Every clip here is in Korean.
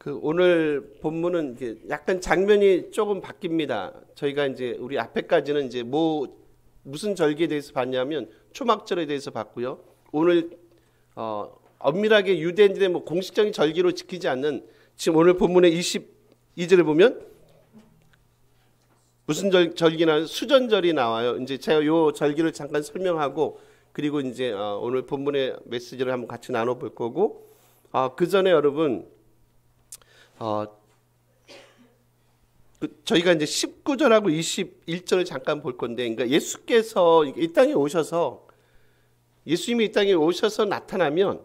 오늘 본문은 이제 약간 장면이 조금 바뀝니다. 저희가 이제 우리 앞에까지는 이제 무슨 절기에 대해서 봤냐면 초막절에 대해서 봤고요. 오늘 엄밀하게 유대인들의 공식적인 절기로 지키지 않는 지금 오늘 본문의 22절을 보면 무슨 절기나 수전절이 나와요. 이제 제가 요 절기를 잠깐 설명하고 그리고 이제 오늘 본문의 메시지를 한번 같이 나눠볼 거고 그 전에 여러분 저희가 이제 19절하고 21절을 잠깐 볼 건데, 그러니까 예수께서 이 땅에 오셔서 예수님이 이 땅에 오셔서 나타나면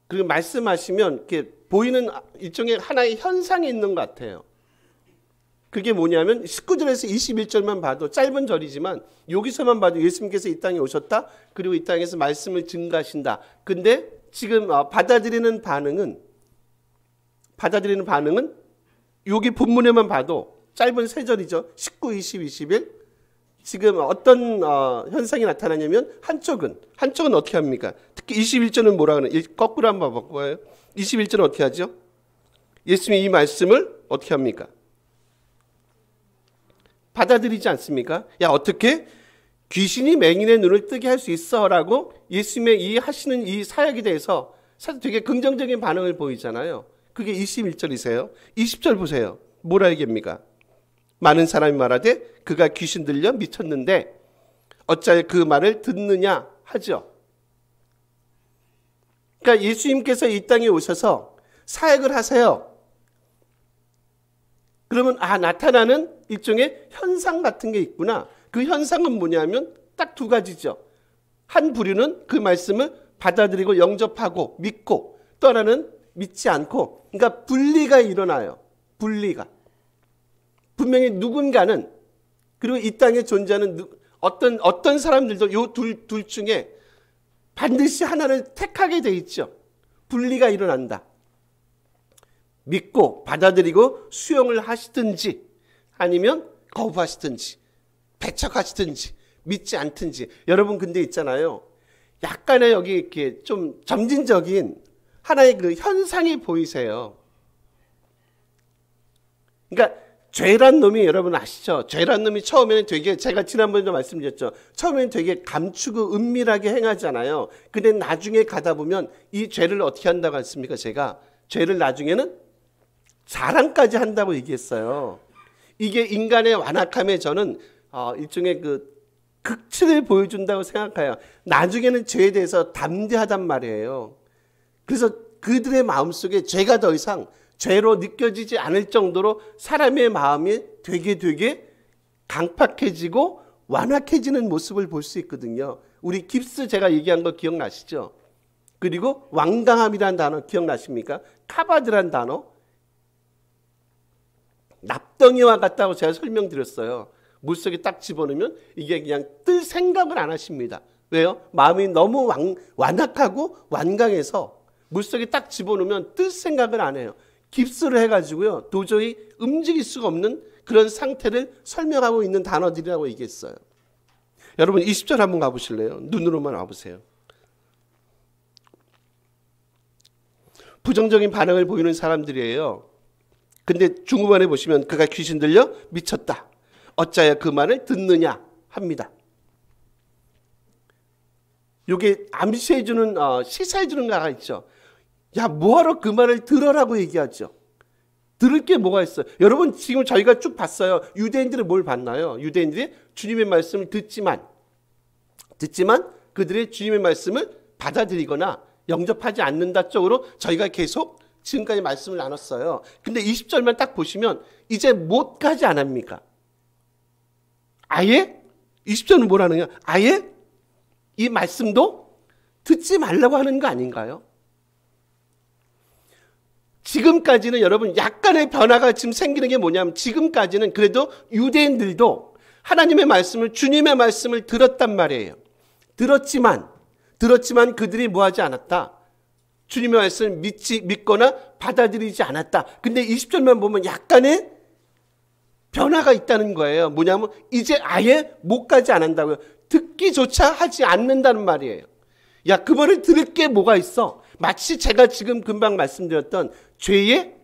그리고 말씀하시면 이렇게 보이는 일종의 하나의 현상이 있는 것 같아요. 그게 뭐냐면 19절에서 21절만 봐도 짧은 절이지만 여기서만 봐도 예수님께서 이 땅에 오셨다. 그리고 이 땅에서 말씀을 증가하신다. 근데 지금 받아들이는 반응은 여기 본문에만 봐도 짧은 세 절이죠. 19, 20, 21. 지금 어떤 현상이 나타나냐면 한쪽은 어떻게 합니까? 특히 21절은 뭐라 그러나? 거꾸로 한번 봐봐요. 21절은 어떻게 하죠? 예수님이 이 말씀을 어떻게 합니까? 받아들이지 않습니까? 야, 어떻게 귀신이 맹인의 눈을 뜨게 할 수 있어? 라고 예수님의 이 하시는 이 사역에 대해서 사실 되게 긍정적인 반응을 보이잖아요. 그게 21절이세요. 20절 보세요. 뭐라 얘기합니까? 많은 사람이 말하되 그가 귀신 들려 미쳤는데 어찌하여 그 말을 듣느냐 하죠. 그러니까 예수님께서 이 땅에 오셔서 사역을 하세요. 그러면 나타나는 일종의 현상 같은 게 있구나. 그 현상은 뭐냐면 딱 두 가지죠. 한 부류는 그 말씀을 받아들이고 영접하고 믿고, 또 하나는 믿지 않고, 그러니까 분리가 일어나요. 분리가. 분명히 누군가는, 그리고 이 땅에 존재하는 어떤 사람들도 요 둘 중에 반드시 하나를 택하게 돼 있죠. 분리가 일어난다. 믿고 받아들이고 수용을 하시든지 아니면 거부하시든지 배척하시든지 믿지 않든지. 여러분 근데 있잖아요. 약간의 여기 이렇게 좀 점진적인 하나의 그 현상이 보이세요. 그러니까 죄란 놈이 여러분 아시죠? 죄란 놈이 처음에는 되게, 제가 지난번에도 말씀드렸죠. 처음에는 되게 감추고 은밀하게 행하잖아요. 근데 나중에 가다 보면 이 죄를 어떻게 한다고 했습니까? 제가 죄를 나중에는 자랑까지 한다고 얘기했어요. 이게 인간의 완악함에 저는 일종의 그 극치를 보여준다고 생각해요. 나중에는 죄에 대해서 담대하단 말이에요. 그래서 그들의 마음속에 죄가 더 이상 죄로 느껴지지 않을 정도로 사람의 마음이 되게 강팍해지고 완악해지는 모습을 볼 수 있거든요. 우리 깁스 제가 얘기한 거 기억나시죠? 그리고 완강함이라는 단어 기억나십니까? 카바드란 단어. 납덩이와 같다고 제가 설명드렸어요. 물속에 딱 집어넣으면 이게 그냥 뜰 생각을 안 하십니다. 왜요? 마음이 너무 완악하고 완강해서 물속에 딱 집어넣으면 뜰 생각을 안 해요. 깁스를 해가지고요. 도저히 움직일 수가 없는 그런 상태를 설명하고 있는 단어들이라고 얘기했어요. 여러분 20절 한번 가보실래요? 눈으로만 와보세요. 부정적인 반응을 보이는 사람들이에요. 근데 중후반에 보시면 그가 귀신 들려 미쳤다. 어찌하여 그 말을 듣느냐 합니다. 요게 암시해주는 시사해주는 가가 있죠. 야, 뭐하러 그 말을 들어라고 얘기하죠. 들을 게 뭐가 있어요. 여러분 지금 저희가 쭉 봤어요. 유대인들은 뭘 봤나요? 유대인들이 주님의 말씀을 듣지만 그들의 주님의 말씀을 받아들이거나 영접하지 않는다 쪽으로 저희가 계속 지금까지 말씀을 나눴어요. 근데 20절만 딱 보시면 이제 못 가지 않습니까? 아예 20절은 뭐라는 거야? 아예 이 말씀도 듣지 말라고 하는 거 아닌가요? 지금까지는 여러분 약간의 변화가 지금 생기는 게 뭐냐면, 지금까지는 그래도 유대인들도 하나님의 말씀을, 주님의 말씀을 들었단 말이에요. 들었지만 그들이 뭐하지 않았다. 주님의 말씀을 믿거나 받아들이지 않았다. 근데 20절만 보면 약간의 변화가 있다는 거예요. 뭐냐면 이제 아예 못 가지 않는다고요. 듣기조차 하지 않는다는 말이에요. 야, 그 말을 들을 게 뭐가 있어? 마치 제가 지금 금방 말씀드렸던 죄의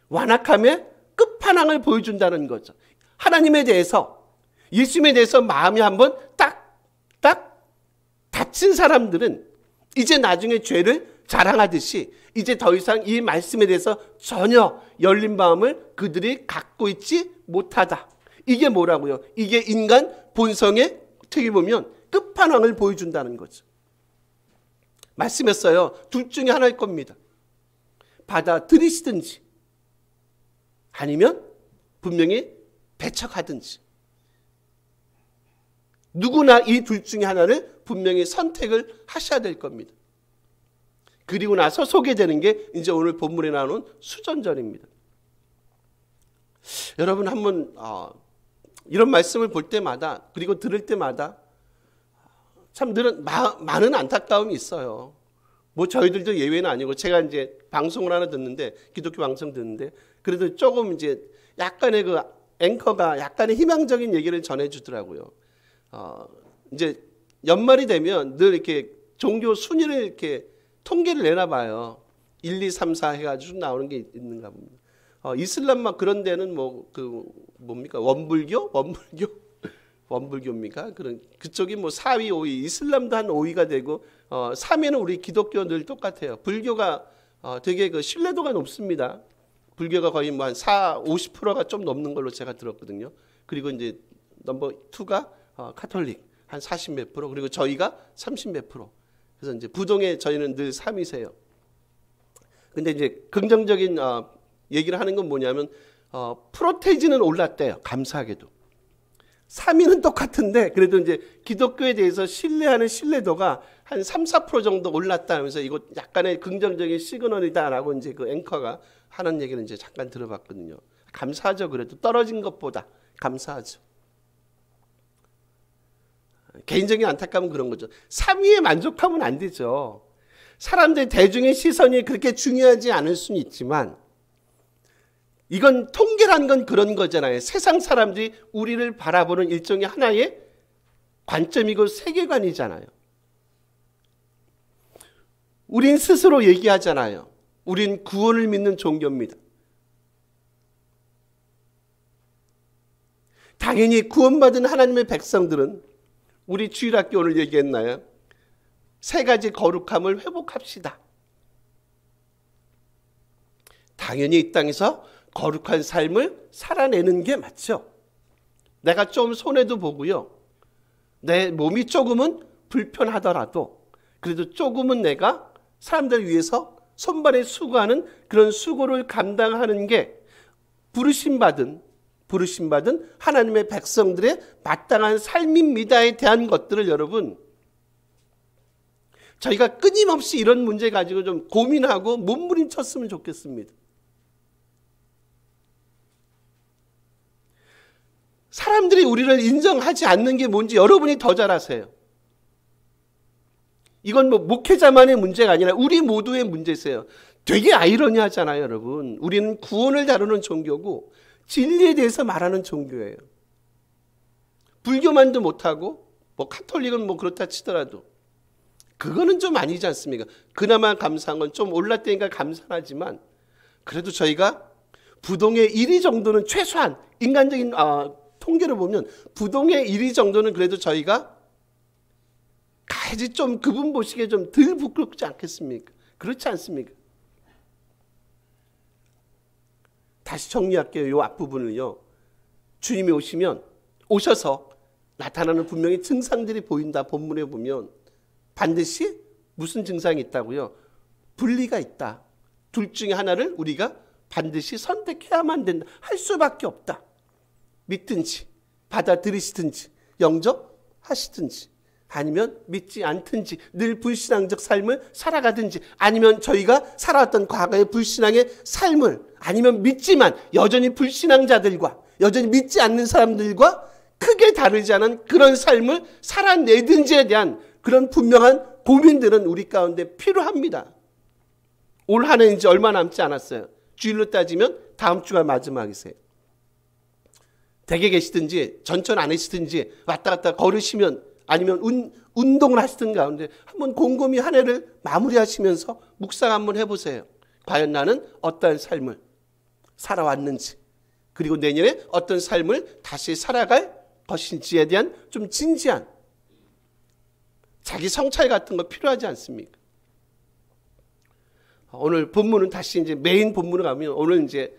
완악함의 끝판왕을 보여준다는 거죠. 하나님에 대해서, 예수님에 대해서 마음이 한번 딱 닫힌 사람들은 이제 나중에 죄를 자랑하듯이 이제 더 이상 이 말씀에 대해서 전혀 열린 마음을 그들이 갖고 있지 못하다. 이게 뭐라고요? 이게 인간 본성의 어떻게 보면 끝판왕을 보여준다는 거죠. 말씀했어요. 둘 중에 하나일 겁니다. 받아들이시든지 아니면 분명히 배척하든지. 누구나 이 둘 중에 하나를 분명히 선택을 하셔야 될 겁니다. 그리고 나서 소개되는 게 이제 오늘 본문에 나오는 수전절입니다. 여러분 한번 이런 말씀을 볼 때마다 그리고 들을 때마다 참 많은 안타까움이 있어요. 뭐 저희들도 예외는 아니고 제가 이제 방송을 하나 듣는데 기독교 방송 듣는데 그래도 조금 이제 약간의 그 앵커가 약간의 희망적인 얘기를 전해주더라고요. 이제 연말이 되면 늘 이렇게 종교 순위를 이렇게 통계를 내나 봐요. 1, 2, 3, 4 해가지고 나오는 게 있는가 봅니다. 이슬람만 그런 데는 뭡니까? 원불교입니까? 그쪽이 뭐 4위, 5위, 이슬람도 한 5위가 되고, 3위는 우리 기독교 늘 똑같아요. 불교가 되게 그 신뢰도가 높습니다. 불교가 거의 뭐 한 50%가 좀 넘는 걸로 제가 들었거든요. 그리고 이제 넘버 2가 카톨릭 한 40 몇 프로, 그리고 저희가 30 몇 프로. 그래서 이제 부동에 저희는 늘 3위세요. 근데 이제 긍정적인 얘기를 하는 건 뭐냐면 프로테이지는 올랐대요. 감사하게도. 3위는 똑같은데 그래도 이제 기독교에 대해서 신뢰하는 신뢰도가 한 3, 4% 정도 올랐다 하면서 이거 약간의 긍정적인 시그널이다라고 이제 그 앵커가 하는 얘기를 이제 잠깐 들어봤거든요. 감사하죠. 그래도 떨어진 것보다 감사하죠. 개인적인 안타까움은 그런 거죠. 3위에 만족하면 안 되죠. 사람들 대중의 시선이 그렇게 중요하지 않을 수는 있지만 이건 통계라는 건 그런 거잖아요. 세상 사람들이 우리를 바라보는 일종의 하나의 관점이고 세계관이잖아요. 우린 스스로 얘기하잖아요. 우린 구원을 믿는 종교입니다. 당연히 구원받은 하나님의 백성들은 우리 주일학교 오늘 얘기했나요? 3가지 거룩함을 회복합시다. 당연히 이 땅에서 거룩한 삶을 살아내는 게 맞죠. 내가 좀 손해도 보고요. 내 몸이 조금은 불편하더라도 그래도 조금은 내가 사람들 위해서 손발에 수고하는 그런 수고를 감당하는 게 부르심받은 하나님의 백성들의 마땅한 삶입니다에 대한 것들을 여러분 저희가 끊임없이 이런 문제 가지고 좀 고민하고 몸부림쳤으면 좋겠습니다. 사람들이 우리를 인정하지 않는 게 뭔지 여러분이 더 잘 아세요. 이건 뭐 목회자만의 문제가 아니라 우리 모두의 문제세요. 되게 아이러니하잖아요, 여러분. 우리는 구원을 다루는 종교고 진리에 대해서 말하는 종교예요. 불교만도 못하고 뭐 카톨릭은 뭐 그렇다 치더라도 그거는 좀 아니지 않습니까? 그나마 감사한 건 좀 올랐다니까 감사하지만 그래도 저희가 부동의 1위 정도는 최소한 인간적인 통계를 보면 부동의 1위 정도는 그래도 저희가 가야지 좀 그분 보시기에 좀 덜 부끄럽지 않겠습니까? 그렇지 않습니까? 다시 정리할게요. 이 앞부분을요. 주님이 오셔서 나타나는 분명히 증상들이 보인다. 본문에 보면 반드시 무슨 증상이 있다고요? 분리가 있다. 둘 중에 하나를 우리가 반드시 선택해야만 된다. 할 수밖에 없다. 믿든지 받아들이시든지 영접하시든지 아니면 믿지 않든지 늘 불신앙적 삶을 살아가든지 아니면 저희가 살아왔던 과거의 불신앙의 삶을 아니면 믿지만 여전히 불신앙자들과 여전히 믿지 않는 사람들과 크게 다르지 않은 그런 삶을 살아내든지에 대한 그런 분명한 고민들은 우리 가운데 필요합니다. 올 한 해 이제 얼마 남지 않았어요. 주일로 따지면 다음 주가 마지막이세요. 댁에 계시든지 전천 안 계시든지 왔다 갔다 걸으시면 아니면 운동을 하시던 가운데 한번 곰곰이 한 해를 마무리하시면서 묵상 한번 해보세요. 과연 나는 어떠한 삶을 살아왔는지, 그리고 내년에 어떤 삶을 다시 살아갈 것인지에 대한 좀 진지한 자기 성찰 같은 거 필요하지 않습니까? 오늘 본문은 다시 이제 메인 본문으로 가면 오늘 이제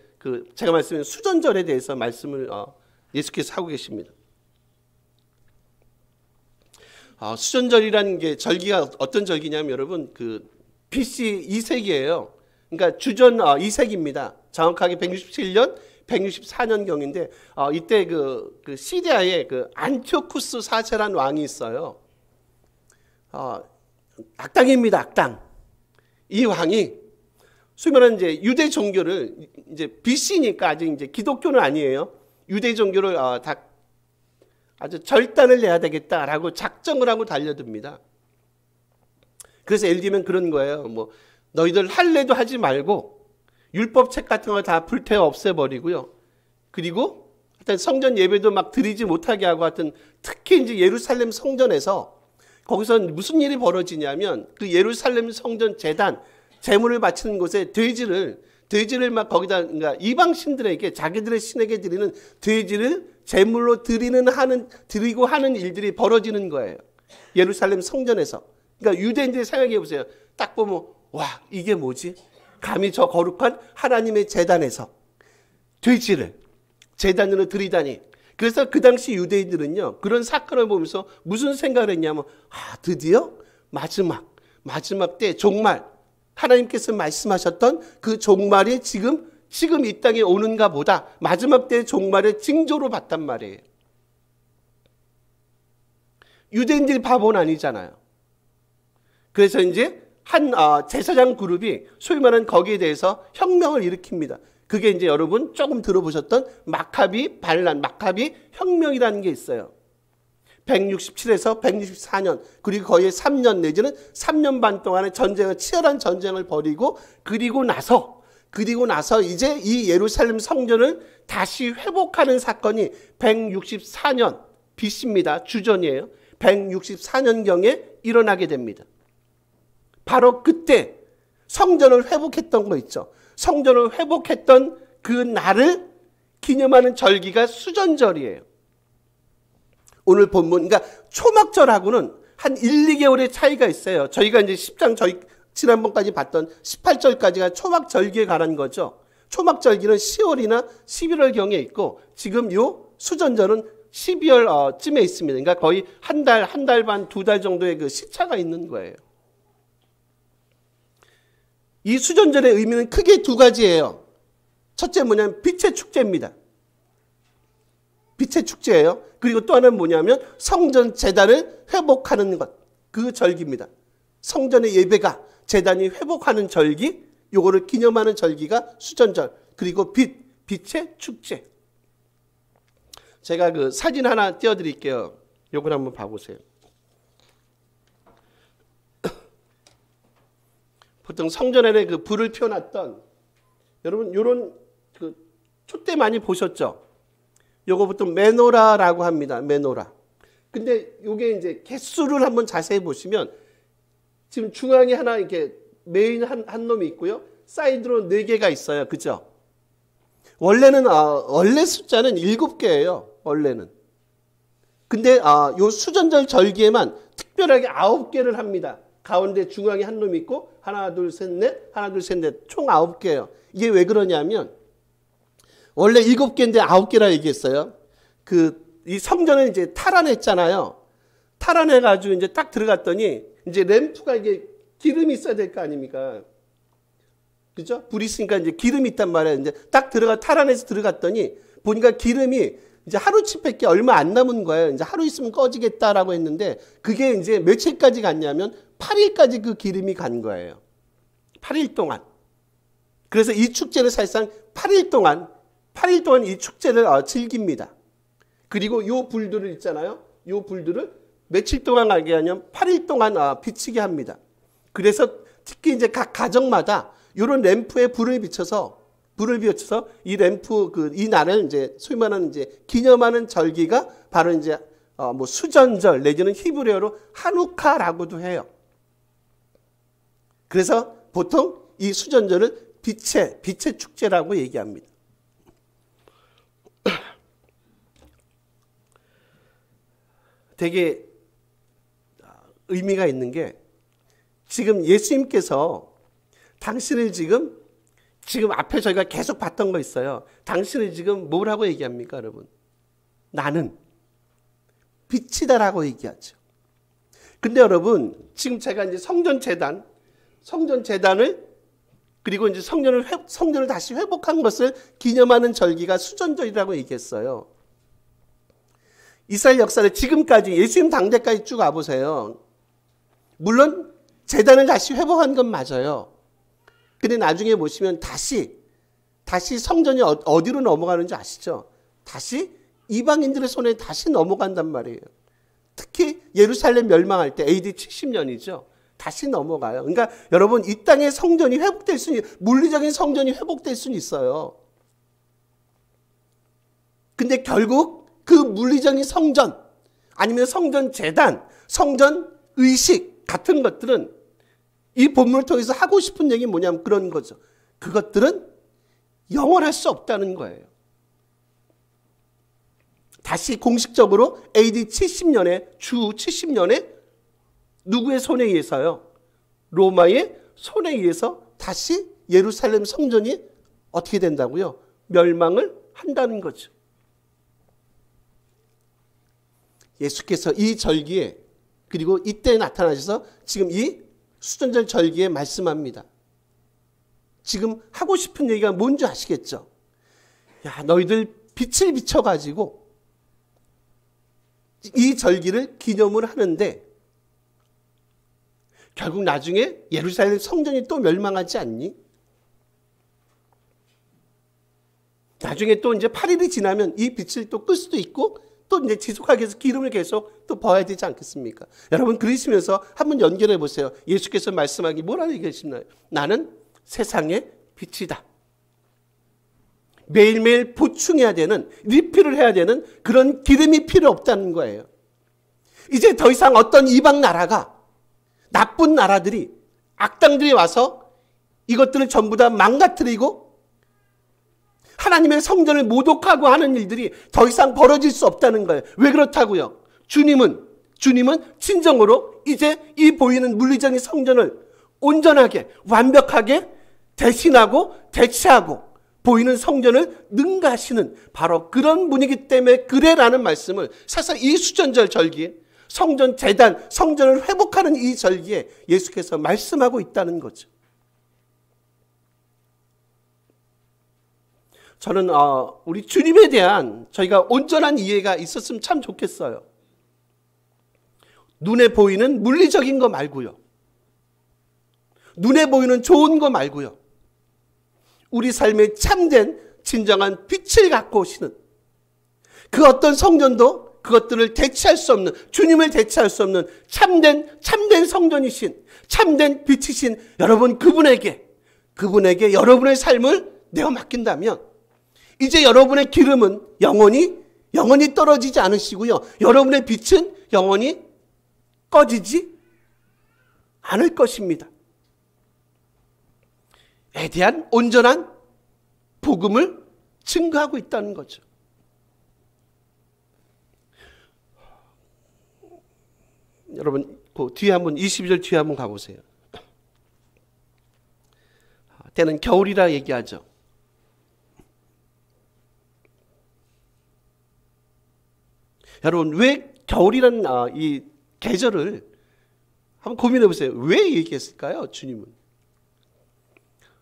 제가 말씀드린 수전절에 대해서 말씀을 예수께서 하고 계십니다. 수전절이라는 게 절기가 어떤 절기냐면 여러분 BC 2세기예요. 그러니까 주전 2세기입니다. 정확하게 167년, 164년경인데 이때 시리아에 안티오쿠스 4세라는 왕이 있어요. 악당입니다, 악당. 이 왕이 소위 말하는 이제 유대 종교를 이제 BC니까 아직 이제 기독교는 아니에요. 유대 종교를 다 아주 절단을 내야 되겠다라고 작정을 하고 달려듭니다. 그래서 예를 들면 그런 거예요. 뭐 너희들 할례도 하지 말고 율법책 같은 거 다 불태워 없애버리고요. 그리고 하여튼 성전 예배도 막 드리지 못하게 하고 하여튼 특히 이제 예루살렘 성전에서 거기서 무슨 일이 벌어지냐면 그 예루살렘 성전 제단 제물을 바치는 곳에 돼지를 막 거기다 그러니까 이방신들에게 자기들의 신에게 드리는 돼지를 제물로 드리고 하는 일들이 벌어지는 거예요. 예루살렘 성전에서. 그러니까 유대인들이 생각해 보세요. 딱 보면 와 이게 뭐지? 감히 저 거룩한 하나님의 제단에서 돼지를 제단으로 드리다니. 그래서 그 당시 유대인들은요 그런 사건을 보면서 무슨 생각을 했냐면 드디어 마지막 때 종말 하나님께서 말씀하셨던 그 종말이 지금 이 땅에 오는가 보다. 마지막 때의 종말의 징조로 봤단 말이에요. 유대인들이 바보는 아니잖아요. 그래서 이제 한 제사장 그룹이 소위 말하는 거기에 대해서 혁명을 일으킵니다. 그게 이제 여러분 조금 들어보셨던 마카비 반란, 마카비 혁명이라는 게 있어요. 167에서 164년 그리고 거의 3년 내지는 3년 반 동안의 치열한 전쟁을 벌이고 그리고 나서 이제 이 예루살렘 성전을 다시 회복하는 사건이 164년 BC입니다. 주전이에요. 164년경에 일어나게 됩니다. 바로 그때 성전을 회복했던 거 있죠. 성전을 회복했던 그 날을 기념하는 절기가 수전절이에요. 오늘 본문, 그러니까 초막절하고는 한 1, 2개월의 차이가 있어요. 저희가 이제 10장 지난번까지 봤던 18절까지가 초막절기에 관한 거죠. 초막절기는 10월이나 11월경에 있고 지금 요 수전절은 12월쯤에 있습니다. 그러니까 거의 한 달 반, 2달 정도의 그 시차가 있는 거예요. 이 수전절의 의미는 크게 두 가지예요. 첫째 뭐냐면 빛의 축제입니다. 빛의 축제예요. 그리고 또 하나는 뭐냐면 성전 제단을 회복하는 것. 그 절기입니다. 성전의 예배가 제단이 회복하는 절기, 요거를 기념하는 절기가 수전절. 그리고 빛의 축제. 제가 그 사진 하나 띄워드릴게요. 요걸 한번 봐보세요. 보통 성전에 그 불을 펴놨던 여러분 요런 그 촛대 많이 보셨죠? 요거 보통 메노라라고 합니다. 메노라. 근데 요게 이제 개수를 한번 자세히 보시면 지금 중앙에 하나 이렇게 메인 한 놈이 있고요. 사이드로 4개가 있어요. 그죠? 원래 숫자는 7개예요. 원래는. 근데 요 수전절 절기에만 특별하게 9개를 합니다. 가운데 중앙에 한 놈이 있고 하나 둘 셋 넷 총 9개예요. 이게 왜 그러냐면 원래 7개인데 9개라 얘기했어요. 이 성전을 이제 탈환했잖아요. 탈환해가지고 이제 딱 들어갔더니 이제 램프가 이게 기름이 있어야 될 거 아닙니까? 그죠? 불이 있으니까 이제 기름이 있단 말이에요. 이제 딱 탈환해서 들어갔더니 보니까 기름이 이제 하루치밖에 얼마 안 남은 거예요. 이제 하루 있으면 꺼지겠다라고 했는데 그게 이제 며칠까지 갔냐면 8일까지 그 기름이 간 거예요. 8일 동안. 그래서 이 축제는 사실상 8일 동안 이 축제를 즐깁니다. 그리고 요 불들을 있잖아요. 요 불들을 며칠 동안 가게 하냐면 8일 동안 비치게 합니다. 그래서 특히 이제 각 가정마다 요런 램프에 불을 비춰서 이 램프 이 날을 이제 소위 말하는 이제 기념하는 절기가 바로 이제 뭐 수전절 내지는 히브리어로 하누카라고도 해요. 그래서 보통 이 수전절을 빛의 축제라고 얘기합니다. 되게 의미가 있는 게 지금 예수님께서 당신을 지금 앞에 저희가 계속 봤던 거 있어요. 당신을 지금 뭐라고 얘기합니까, 여러분? 나는 빛이다라고 얘기하죠. 근데 여러분, 지금 제가 이제 성전재단을 그리고 이제 성전을 다시 회복한 것을 기념하는 절기가 수전절이라고 얘기했어요. 이스라엘 역사를 지금까지 예수님 당대까지 쭉 와보세요. 물론 재단을 다시 회복한 건 맞아요. 근데 나중에 보시면 다시 성전이 어디로 넘어가는지 아시죠? 다시 이방인들의 손에 다시 넘어간단 말이에요. 특히 예루살렘 멸망할 때 AD 70년이죠. 다시 넘어가요. 그러니까 여러분, 이 땅의 성전이 회복될 수는, 물리적인 성전이 회복될 수는 있어요. 근데 결국 그 물리적인 성전, 아니면 성전 재단, 성전 의식 같은 것들은 이 본문을 통해서 하고 싶은 얘기 뭐냐면 그런 거죠. 그것들은 영원할 수 없다는 거예요. 다시 공식적으로 AD 70년에, 주 70년에 누구의 손에 의해서요? 로마의 손에 의해서 다시 예루살렘 성전이 어떻게 된다고요? 멸망을 한다는 거죠. 예수께서 이 절기에, 그리고 이때 나타나셔서 지금 이 수전절 절기에 말씀합니다. 지금 하고 싶은 얘기가 뭔지 아시겠죠? 야, 너희들 빛을 비춰가지고 이 절기를 기념을 하는데 결국 나중에 예루살렘 성전이 또 멸망하지 않니? 나중에 또 이제 8일이 지나면 이 빛을 또 끌 수도 있고 또 이제 지속하기 위해서 기름을 계속 또 부어야 되지 않겠습니까? 여러분, 그러시면서 한번 연결해 보세요. 예수께서 말씀하기 뭐라고 얘기하시나요? 나는 세상의 빛이다. 매일매일 보충해야 되는, 리필을 해야 되는 그런 기름이 필요 없다는 거예요. 이제 더 이상 어떤 이방 나라가, 나쁜 나라들이, 악당들이 와서 이것들을 전부 다 망가뜨리고 하나님의 성전을 모독하고 하는 일들이 더 이상 벌어질 수 없다는 거예요. 왜 그렇다고요? 주님은 진정으로 이제 이 보이는 물리적인 성전을 온전하게, 완벽하게 대신하고 대체하고 보이는 성전을 능가하시는 바로 그런 분이기 때문에 그래라는 말씀을 사실 이 수전절 절기에, 성전 재단, 성전을 회복하는 이 절기에 예수께서 말씀하고 있다는 거죠. 저는 우리 주님에 대한 저희가 온전한 이해가 있었으면 참 좋겠어요. 눈에 보이는 물리적인 거 말고요. 눈에 보이는 좋은 거 말고요. 우리 삶에 참된 진정한 빛을 갖고 오시는 그 어떤 성전도 그것들을 대체할 수 없는, 주님을 대체할 수 없는 참된 성전이신, 참된 빛이신 여러분, 그분에게 여러분의 삶을 내어 맡긴다면 이제 여러분의 기름은 영원히 떨어지지 않으시고요. 여러분의 빛은 영원히 꺼지지 않을 것입니다. 에 대한 온전한 복음을 증거하고 있다는 거죠. 여러분, 그 뒤에 한번 22절 뒤에 한번 가보세요. 때는 겨울이라 얘기하죠. 여러분, 왜 겨울이라는 이 계절을 한번 고민해 보세요. 왜 얘기했을까요, 주님은?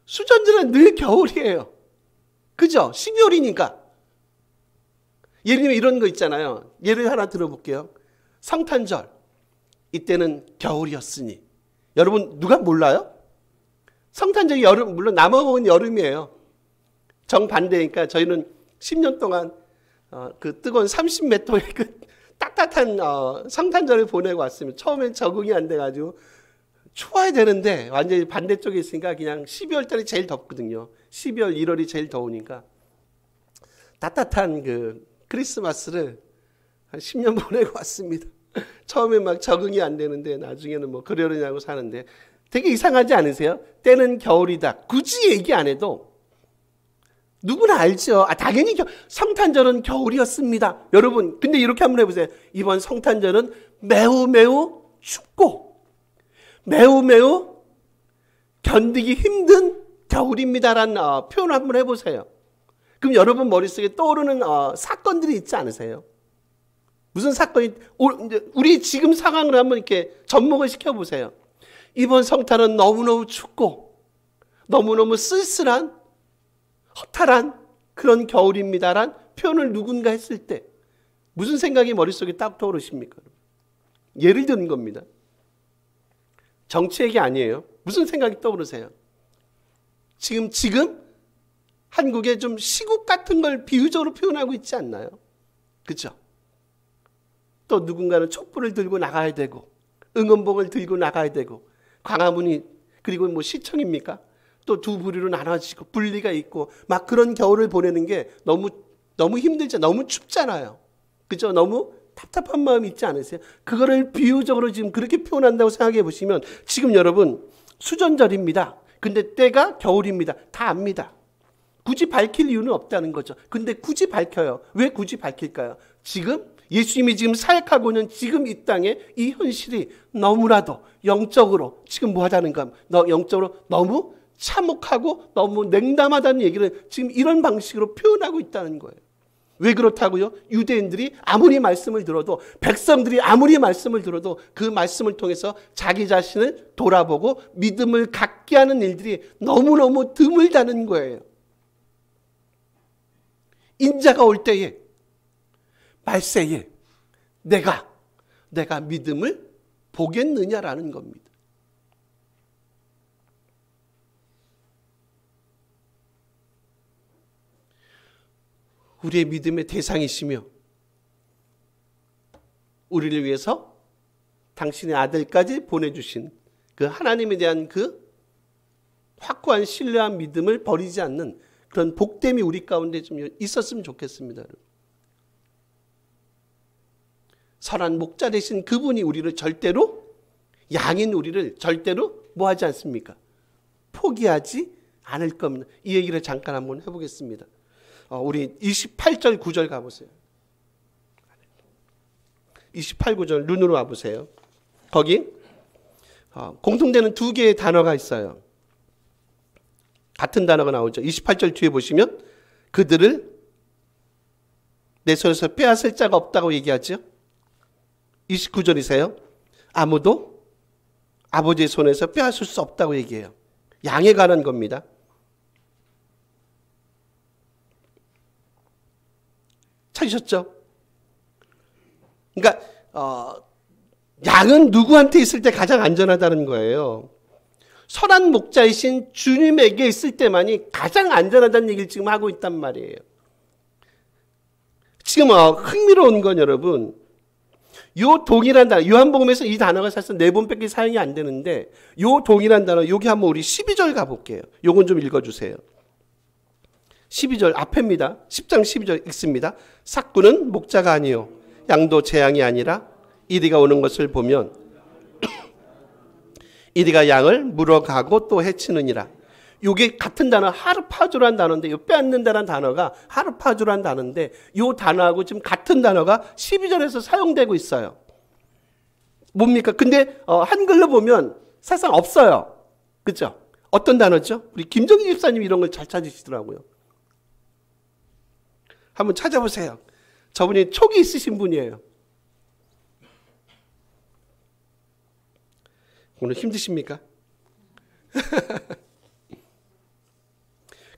수전절은 늘 겨울이에요. 그죠? 12월이니까. 예를 들면 이런 거 있잖아요. 예를 하나 들어볼게요. 성탄절. 이때는 겨울이었으니. 여러분, 누가 몰라요? 성탄절이 여름, 물론 남아공은 여름이에요. 정반대니까 저희는 10년 동안 그 뜨거운 30몇 도의 그 따뜻한 성탄절을 보내고 왔습니다. 처음엔 적응이 안 돼가지고 추워야 되는데 완전히 반대쪽에 있으니까 그냥 12월 달이 제일 덥거든요. 12월, 1월이 제일 더우니까 따뜻한 그 크리스마스를 한 10년 보내고 왔습니다. 처음에 막 적응이 안 되는데 나중에는 뭐 그러려냐고 사는데 되게 이상하지 않으세요? 때는 겨울이다. 굳이 얘기 안 해도 누구나 알죠. 당연히 성탄절은 겨울이었습니다. 여러분, 근데 이렇게 한번 해보세요. 이번 성탄절은 매우 매우 춥고 매우 매우 견디기 힘든 겨울입니다라는 표현 한번 해보세요. 그럼 여러분 머릿속에 떠오르는 사건들이 있지 않으세요? 무슨 사건이, 우리 지금 상황을 한번 이렇게 접목을 시켜보세요. 이번 성탄은 너무너무 춥고 너무너무 쓸쓸한 허탈한 그런 겨울입니다란 표현을 누군가 했을 때 무슨 생각이 머릿속에 딱 떠오르십니까? 예를 드는 겁니다. 정치 얘기 아니에요. 무슨 생각이 떠오르세요? 지금 한국에 좀 시국 같은 걸 비유적으로 표현하고 있지 않나요? 그렇죠? 또 누군가는 촛불을 들고 나가야 되고 응원봉을 들고 나가야 되고 광화문이 그리고 뭐 시청입니까? 또 두 부류로 나눠지고 분리가 있고 막 그런 겨울을 보내는 게 너무 힘들죠. 너무 춥잖아요. 그죠? 너무 답답한 마음이 있지 않으세요? 그거를 비유적으로 지금 그렇게 표현한다고 생각해 보시면 지금 여러분 수전절입니다. 근데 때가 겨울입니다. 다 압니다. 굳이 밝힐 이유는 없다는 거죠. 근데 굳이 밝혀요. 왜 굳이 밝힐까요? 지금 예수님이 지금 사역하고 있는 지금 이 땅에 이 현실이 너무나도 영적으로 지금 뭐 하다는가? 영적으로 너무 참혹하고 너무 냉담하다는 얘기를 지금 이런 방식으로 표현하고 있다는 거예요. 왜 그렇다고요? 유대인들이 아무리 말씀을 들어도 백성들이 아무리 말씀을 들어도 그 말씀을 통해서 자기 자신을 돌아보고 믿음을 갖게 하는 일들이 너무너무 드물다는 거예요. 인자가 올 때에 말세에 내가 믿음을 보겠느냐라는 겁니다. 우리의 믿음의 대상이시며 우리를 위해서 당신의 아들까지 보내주신 그 하나님에 대한 그 확고한 신뢰한 믿음을 버리지 않는 그런 복됨이 우리 가운데 좀 있었으면 좋겠습니다. 선한 목자 되신 그분이 우리를 절대로 양인 우리를 절대로 뭐 하지 않습니까? 포기하지 않을 겁니다. 이 얘기를 잠깐 한번 해보겠습니다. 우리 28절 9절 가보세요. 28, 9절 눈으로 와보세요. 거기 공통되는 두 개의 단어가 있어요. 같은 단어가 나오죠. 28절 뒤에 보시면 그들을 내 손에서 빼앗을 자가 없다고 얘기하죠. 29절이세요. 아무도 아버지의 손에서 빼앗을 수 없다고 얘기해요. 양에 관한 겁니다. 찾으셨죠? 그러니까 양은 누구한테 있을 때 가장 안전하다는 거예요. 선한 목자이신 주님에게 있을 때만이 가장 안전하다는 얘기를 지금 하고 있단 말이에요. 지금 흥미로운 건 여러분, 요 동일한 단어, 요한복음에서 이 단어가 사실 4번밖에 사용이 안 되는데 요 동일한 단어, 여기 한번 우리 12절 가볼게요. 요건 좀 읽어주세요. 12절 앞에입니다. 10장 12절 읽습니다. 삭구는 목자가 아니요 양도 제 양이 아니라 이리가 오는 것을 보면 이리가 양을 물어가고 또 해치느니라. 요게 같은 단어 하르파주라는 단어인데 요 빼앗는다는 단어가 하르파주라는 단어인데 요 단어하고 지금 같은 단어가 12절에서 사용되고 있어요. 뭡니까? 근데 한글로 보면 사실상 없어요. 그렇죠? 어떤 단어죠? 우리 김정희 집사님이 이런 걸 잘 찾으시더라고요. 한번 찾아보세요. 저분이 촉이 있으신 분이에요. 오늘 힘드십니까?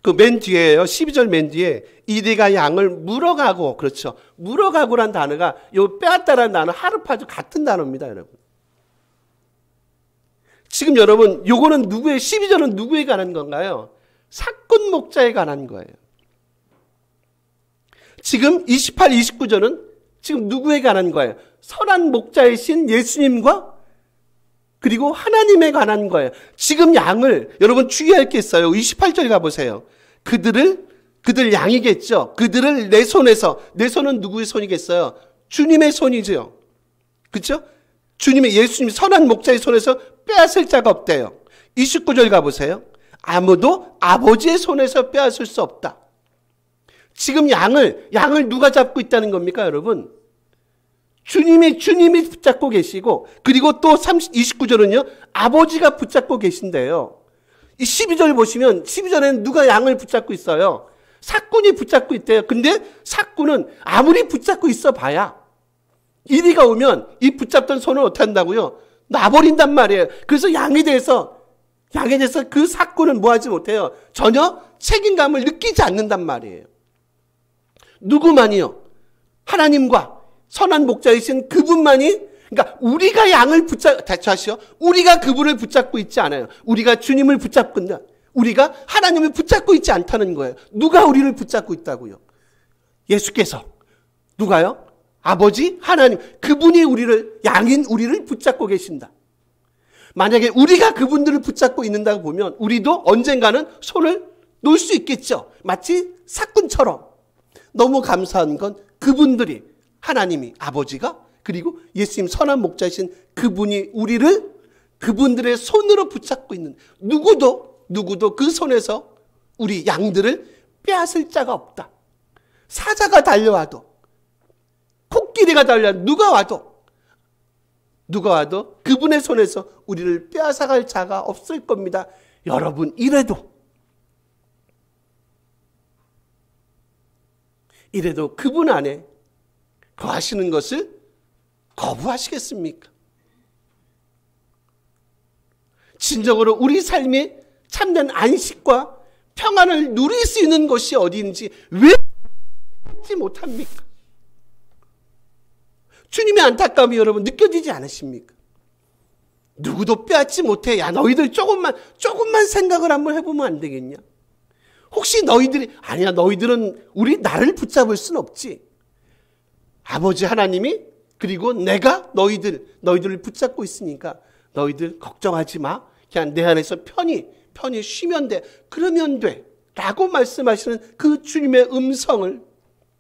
그 맨 뒤에요. 12절 맨 뒤에 이리가 양을 물어가고, 그렇죠. 물어가고란 단어가 요 빼앗다라는 단어 하르파주 같은 단어입니다, 여러분. 지금 여러분 요거는 누구의 12절은 누구에 관한 건가요? 삭군 목자에 관한 거예요. 지금 28, 29절은 지금 누구에 관한 거예요? 선한 목자이신 예수님과 그리고 하나님에 관한 거예요. 지금 양을 여러분 주의할 게 있어요. 28절 가보세요. 그들 양이겠죠. 그들을 내 손에서, 내 손은 누구의 손이겠어요? 주님의 손이죠. 그렇죠? 주님의 예수님 선한 목자의 손에서 빼앗을 자가 없대요. 29절 가보세요. 아무도 아버지의 손에서 빼앗을 수 없다. 지금 양을 누가 잡고 있다는 겁니까, 여러분? 주님이 붙잡고 계시고, 그리고 또 29절은요, 아버지가 붙잡고 계신데요. 이 12절 보시면, 12절에는 누가 양을 붙잡고 있어요? 삭군이 붙잡고 있대요. 근데 삭군은 아무리 붙잡고 있어 봐야, 이리가 오면 이 붙잡던 손을 어떻게 한다고요? 놔버린단 말이에요. 그래서 양에 대해서 그 삭군은 뭐 하지 못해요? 전혀 책임감을 느끼지 않는단 말이에요. 누구만이요? 하나님과 선한 목자이신 그분만이, 그러니까 우리가 양을 다시요. 우리가 그분을 붙잡고 있지 않아요. 우리가 주님을 붙잡는다. 우리가 하나님을 붙잡고 있지 않다는 거예요. 누가 우리를 붙잡고 있다고요? 예수께서. 누가요? 아버지 하나님. 그분이 양인 우리를 붙잡고 계신다. 만약에 우리가 그분들을 붙잡고 있는다고 보면 우리도 언젠가는 손을 놓을 수 있겠죠. 마치 삭군처럼. 너무 감사한 건 그분들이, 하나님이, 아버지가, 그리고 예수님 선한 목자이신 그분이 그분들의 손으로 붙잡고 있는, 누구도 그 손에서 우리 양들을 빼앗을 자가 없다. 사자가 달려와도, 코끼리가 달려와도, 누가 와도 그분의 손에서 우리를 빼앗아갈 자가 없을 겁니다. 여러분, 이래도 그분 안에 거하시는 것을 거부하시겠습니까? 진정으로 우리 삶의 참된 안식과 평안을 누릴 수 있는 것이 어디인지 왜 찾지 못합니까? 주님의 안타까움이 여러분 느껴지지 않으십니까? 누구도 빼앗지 못해. 야, 너희들 조금만 생각을 한번 해보면 안 되겠냐? 혹시 너희들은 나를 붙잡을 순 없지. 아버지 하나님이, 그리고 내가 너희들을 붙잡고 있으니까 너희들 걱정하지 마. 그냥 내 안에서 편히 쉬면 돼. 그러면 돼. 라고 말씀하시는 그 주님의 음성을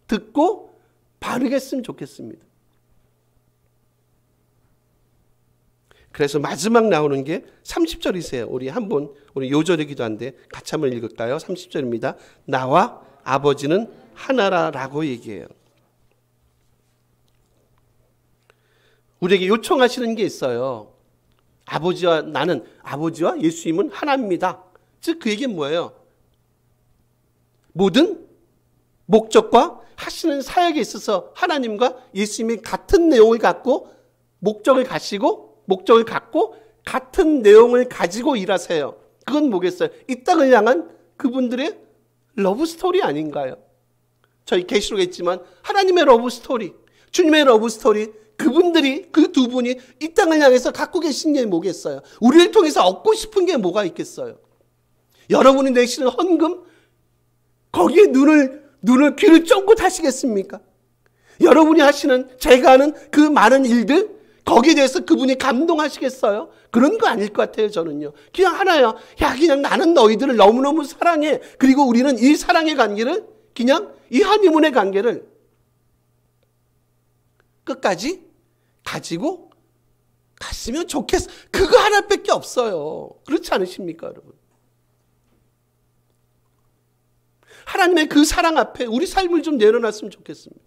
듣고 바르겠으면 좋겠습니다. 그래서 마지막 나오는 게 30절이세요. 우리 요절이기도 한데 같이 한번 읽을까요? 30절입니다. 나와 아버지는 하나라라고 얘기해요. 우리에게 요청하시는 게 있어요. 아버지와 예수님은 하나입니다. 즉 그 얘기는 뭐예요? 모든 목적과 하시는 사역에 있어서 하나님과 예수님이 같은 내용을 갖고 목적을 갖고 같은 내용을 가지고 일하세요. 그건 뭐겠어요? 이 땅을 향한 그분들의 러브 스토리 아닌가요? 저희 계시록에 있지만 하나님의 러브 스토리, 주님의 러브 스토리, 그분들이, 그 두 분이 이 땅을 향해서 갖고 계신 게 뭐겠어요? 우리를 통해서 얻고 싶은 게 뭐가 있겠어요? 여러분이 내시는 헌금, 거기에 귀를 쫑긋 하시겠습니까? 여러분이 하시는, 제가 하는 그 많은 일들, 거기에 대해서 그분이 감동하시겠어요? 그런 거 아닐 것 같아요, 저는요. 그냥 하나야. 그냥 나는 너희들을 너무너무 사랑해. 그리고 우리는 이 사랑의 관계를, 그냥 이 한의문의 관계를 끝까지 가지고 갔으면 좋겠어. 그거 하나밖에 없어요. 그렇지 않으십니까, 여러분? 하나님의 그 사랑 앞에 우리 삶을 좀 내려놨으면 좋겠습니다.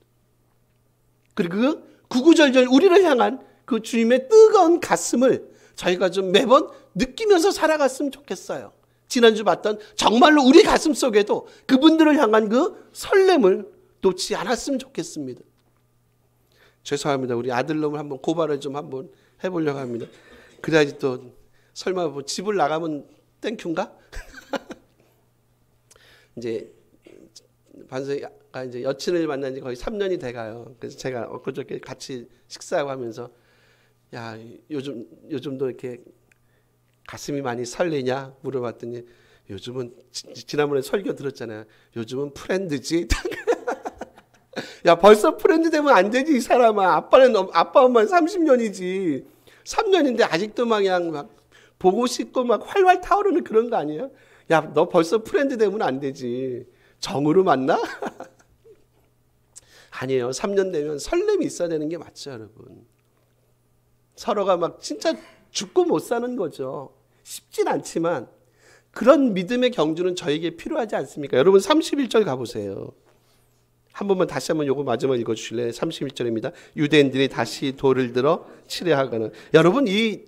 그리고 그 구구절절 우리를 향한 그 주님의 뜨거운 가슴을 저희가 좀 매번 느끼면서 살아갔으면 좋겠어요. 지난주 봤던 정말로 우리 가슴 속에도 그분들을 향한 그 설렘을 놓지 않았으면 좋겠습니다. 죄송합니다. 우리 아들놈을 한번 고발을 좀 한번 해보려고 합니다. 그래야지 또 설마 뭐 집을 나가면 땡큐인가? 이제 반석이가 이제 여친을 만난 지 거의 3년이 돼가요. 그래서 제가 엊그저께 같이 식사하고 하면서 야, 요즘도 이렇게 가슴이 많이 설레냐 물어봤더니 요즘은 지난번에 설교 들었잖아요. 요즘은 프렌드지. 야, 벌써 프렌드 되면 안 되지, 이 사람아. 아빠 엄마는 30년이지. 3년인데 아직도 막 그냥 막 보고 싶고 막 활활 타오르는 그런 거 아니에요? 야, 너 벌써 프렌드 되면 안 되지. 정으로 만나? 아니에요. 3년 되면 설렘이 있어야 되는 게 맞죠, 여러분. 서로가 막 진짜 죽고 못 사는 거죠. 쉽진 않지만 그런 믿음의 경주는 저에게 필요하지 않습니까? 여러분 31절 가보세요. 한 번만 다시 한번 요거 마지막 읽어주실래요? 31절입니다. 유대인들이 다시 돌을 들어 치려 하거늘. 여러분 이들의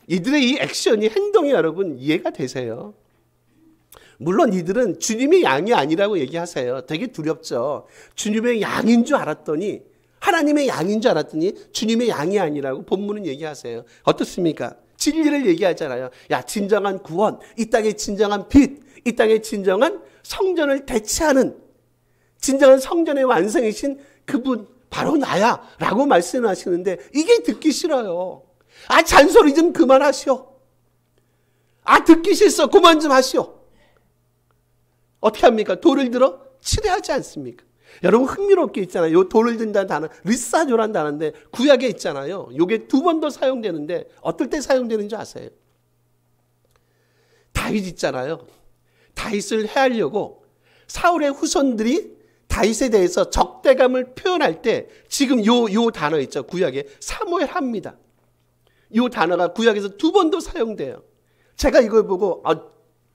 이 액션이 행동이 여러분 이해가 되세요? 물론 이들은 주님의 양이 아니라고 얘기하세요. 되게 두렵죠. 주님의 양인 줄 알았더니 하나님의 양인 줄 알았더니 주님의 양이 아니라고 본문은 얘기하세요. 어떻습니까? 진리를 얘기하잖아요. 야, 진정한 구원, 이 땅의 진정한 빛, 이 땅의 진정한 성전을 대체하는 진정한 성전의 완성이신 그분 바로 나야 라고 말씀하시는데 이게 듣기 싫어요. 아, 잔소리 좀 그만하시오. 아, 듣기 싫어. 그만 좀 하시오. 어떻게 합니까? 돌을 들어 치려하지 않습니까? 여러분 흥미롭게 있잖아요. 요 돌을 든다는 단어 르사조라는 단어인데 구약에 있잖아요. 요게 2번 더 사용되는데 어떨 때 사용되는지 아세요? 다윗 있잖아요. 다윗을 해하려고 사울의 후손들이 다윗에 대해서 적대감을 표현할 때 지금 요 단어 있죠. 구약에 사무엘 합니다. 요 단어가 구약에서 2번 더 사용돼요. 제가 이걸 보고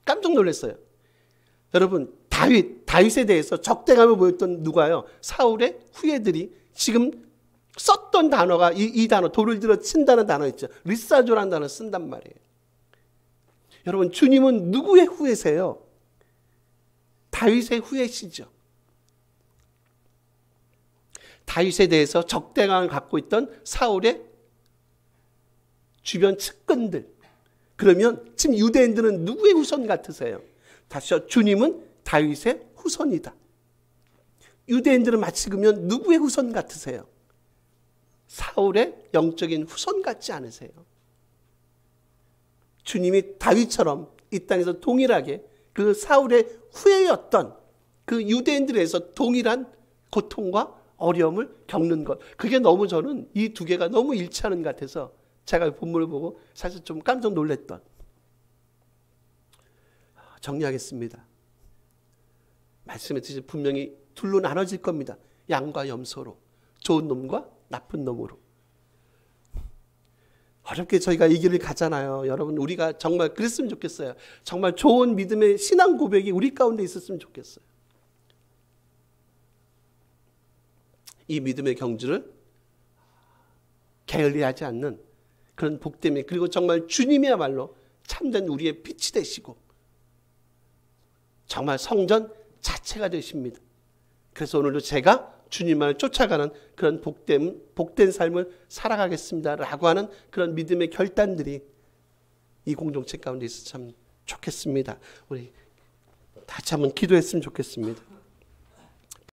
깜짝 놀랐어요. 여러분 다윗에 대해서 적대감을 보였던 누가요? 사울의 후예들이 지금 썼던 단어가 이 단어 돌을 들어 친다는 단어 있죠. 르사조라는 단어 쓴단 말이에요. 여러분 주님은 누구의 후예세요? 다윗의 후예시죠. 다윗에 대해서 적대감을 갖고 있던 사울의 주변 측근들. 그러면 지금 유대인들은 누구의 후손 같으세요? 다시요. 주님은 다윗의 후손이다. 유대인들은 마치 그러면 누구의 후손 같으세요? 사울의 영적인 후손 같지 않으세요? 주님이 다윗처럼 이 땅에서 동일하게 그 사울의 후예였던 그 유대인들에서 동일한 고통과 어려움을 겪는 것. 그게 너무 저는 이 두 개가 너무 일치하는 것 같아서 제가 본문을 보고 사실 좀 깜짝 놀랐던. 정리하겠습니다. 말씀했듯이 분명히 둘로 나눠질 겁니다. 양과 염소로. 좋은 놈과 나쁜 놈으로. 어렵게 저희가 이 길을 가잖아요. 여러분 우리가 정말 그랬으면 좋겠어요. 정말 좋은 믿음의 신앙 고백이 우리 가운데 있었으면 좋겠어요. 이 믿음의 경주를 게을리하지 않는 그런 복됨이 그리고 정말 주님이야말로 참된 우리의 빛이 되시고 정말 성전 자체가 되십니다. 그래서 오늘도 제가 주님만을 쫓아가는 그런 복된 삶을 살아가겠습니다 라고 하는 그런 믿음의 결단들이 이 공동체 가운데 있어서 참 좋겠습니다. 우리 다시 한번 기도했으면 좋겠습니다.